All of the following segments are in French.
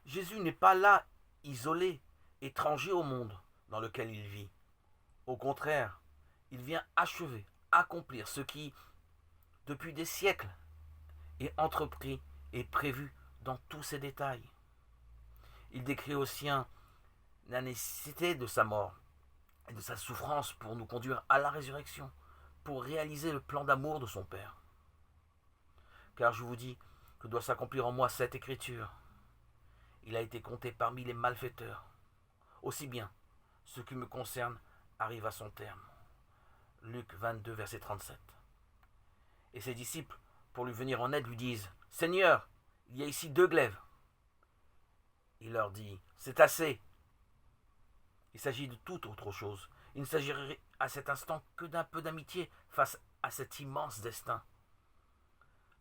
Jésus n'est pas là, isolé, étranger au monde dans lequel il vit. Au contraire, il vient achever, accomplir ce qui, depuis des siècles, est entrepris et prévu dans tous ses détails. Il décrit aux siens la nécessité de sa mort et de sa souffrance pour nous conduire à la résurrection, pour réaliser le plan d'amour de son Père. Car je vous dis que doit s'accomplir en moi cette écriture. Il a été compté parmi les malfaiteurs. Aussi bien, ce qui me concerne arrive à son terme. Luc 22, verset 37. Et ses disciples, pour lui venir en aide, lui disent: Seigneur, il y a ici 2 glaives. Il leur dit: C'est assez. Il s'agit de toute autre chose. Il ne s'agirait à cet instant que d'un peu d'amitié face à cet immense destin.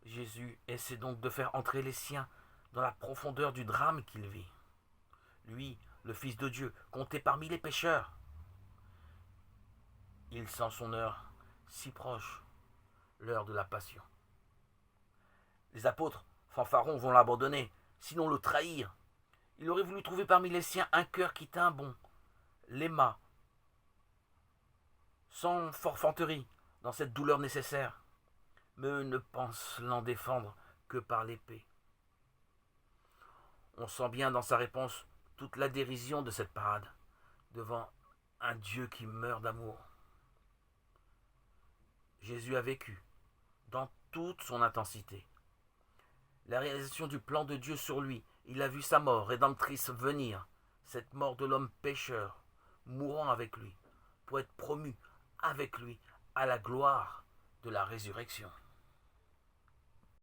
Jésus essaie donc de faire entrer les siens dans la profondeur du drame qu'il vit. Lui, le Fils de Dieu, compté parmi les pécheurs. Il sent son heure si proche, l'heure de la passion. Les apôtres, fanfarons, vont l'abandonner, sinon le trahir. Il aurait voulu trouver parmi les siens un cœur qui tint bon, l'aima, sans forfanterie, dans cette douleur nécessaire, mais eux ne pensent l'en défendre que par l'épée. On sent bien dans sa réponse toute la dérision de cette parade, devant un Dieu qui meurt d'amour. Jésus a vécu, dans toute son intensité, la réalisation du plan de Dieu sur lui. Il a vu sa mort rédemptrice venir, cette mort de l'homme pécheur, mourant avec lui, pour être promu avec lui à la gloire de la résurrection.